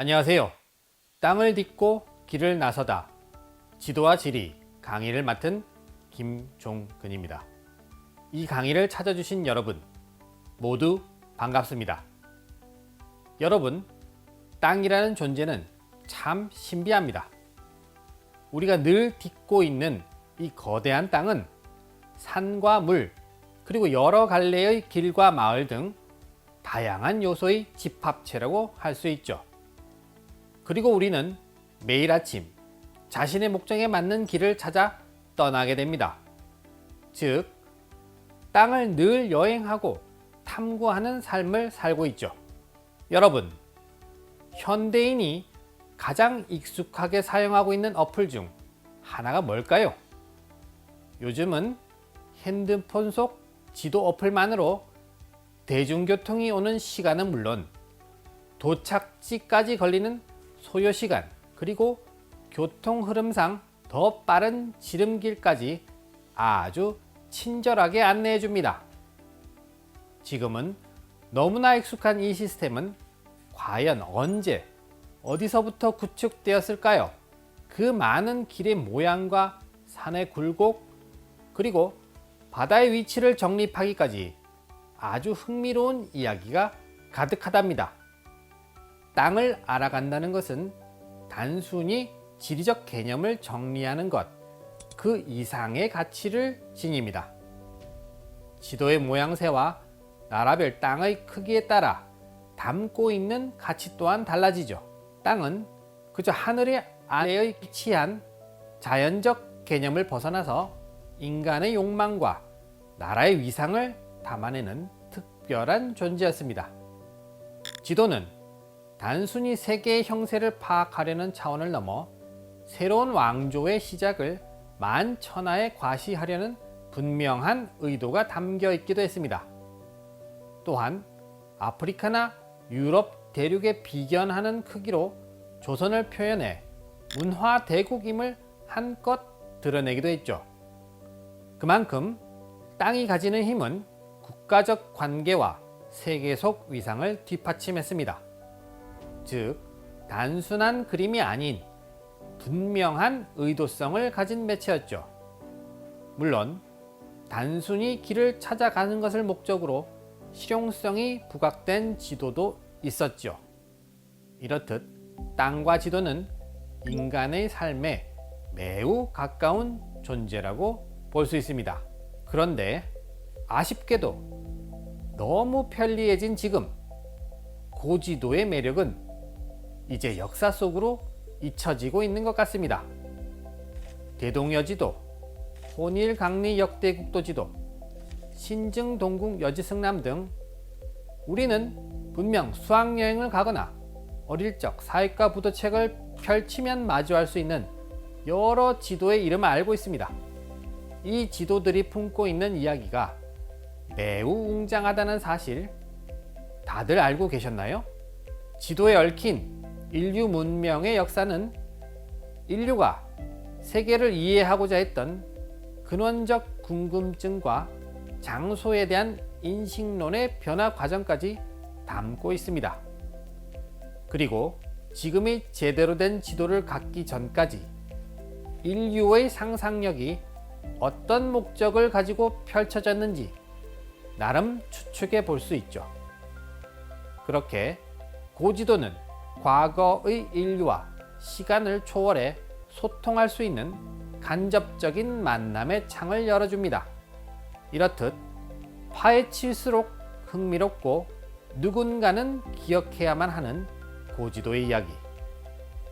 안녕하세요. 땅을 딛고 길을 나서다 지도와 지리 강의를 맡은 김종근입니다. 이 강의를 찾아주신 여러분 모두 반갑습니다. 여러분, 땅이라는 존재는 참 신비합니다. 우리가 늘 딛고 있는 이 거대한 땅은 산과 물, 그리고 여러 갈래의 길과 마을 등 다양한 요소의 집합체라고 할 수 있죠. 그리고 우리는 매일 아침 자신의 목적에 맞는 길을 찾아 떠나게 됩니다. 즉, 땅을 늘 여행하고 탐구하는 삶을 살고 있죠. 여러분, 현대인이 가장 익숙하게 사용하고 있는 어플 중 하나가 뭘까요? 요즘은 핸드폰 속 지도 어플만으로 대중교통이 오는 시간은 물론 도착지까지 걸리는 소요시간, 그리고 교통 흐름상 더 빠른 지름길까지 아주 친절하게 안내해 줍니다. 지금은 너무나 익숙한 이 시스템은 과연 언제, 어디서부터 구축되었을까요? 그 많은 길의 모양과 산의 굴곡, 그리고 바다의 위치를 정립하기까지 아주 흥미로운 이야기가 가득하답니다. 땅을 알아간다는 것은 단순히 지리적 개념을 정리하는 것, 그 이상의 가치를 지닙니다. 지도의 모양새와 나라별 땅의 크기에 따라 담고 있는 가치 또한 달라지죠. 땅은 그저 하늘 아래에 위치한 자연적 개념을 벗어나서 인간의 욕망과 나라의 위상을 담아내는 특별한 존재였습니다. 지도는 단순히 세계의 형세를 파악하려는 차원을 넘어 새로운 왕조의 시작을 만천하에 과시하려는 분명한 의도가 담겨 있기도 했습니다. 또한 아프리카나 유럽 대륙에 비견하는 크기로 조선을 표현해 문화 대국임을 한껏 드러내기도 했죠. 그만큼 땅이 가지는 힘은 국가적 관계와 세계속 위상을 뒷받침했습니다. 즉, 단순한 그림이 아닌 분명한 의도성을 가진 매체였죠. 물론 단순히 길을 찾아가는 것을 목적으로 실용성이 부각된 지도도 있었죠. 이렇듯 땅과 지도는 인간의 삶에 매우 가까운 존재라고 볼 수 있습니다. 그런데 아쉽게도 너무 편리해진 지금 고지도의 매력은 이제 역사 속으로 잊혀지고 있는 것 같습니다. 대동여지도, 혼일 강리 역대국도지도, 신증 동국 여지승남 등 우리는 분명 수학여행을 가거나 어릴 적 사회과 부도책을 펼치면 마주할 수 있는 여러 지도의 이름을 알고 있습니다. 이 지도들이 품고 있는 이야기가 매우 웅장하다는 사실 다들 알고 계셨나요? 지도에 얽힌 인류 문명의 역사는 인류가 세계를 이해하고자 했던 근원적 궁금증과 장소에 대한 인식론의 변화 과정까지 담고 있습니다. 그리고 지금의 제대로 된 지도를 갖기 전까지 인류의 상상력이 어떤 목적을 가지고 펼쳐졌는지 나름 추측해 볼 수 있죠. 그렇게 고지도는 과거의 인류와 시간을 초월해 소통할 수 있는 간접적인 만남의 창을 열어줍니다. 이렇듯 파헤칠수록 흥미롭고 누군가는 기억해야만 하는 고지도의 이야기,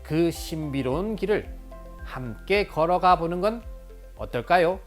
그 신비로운 길을 함께 걸어가 보는 건 어떨까요?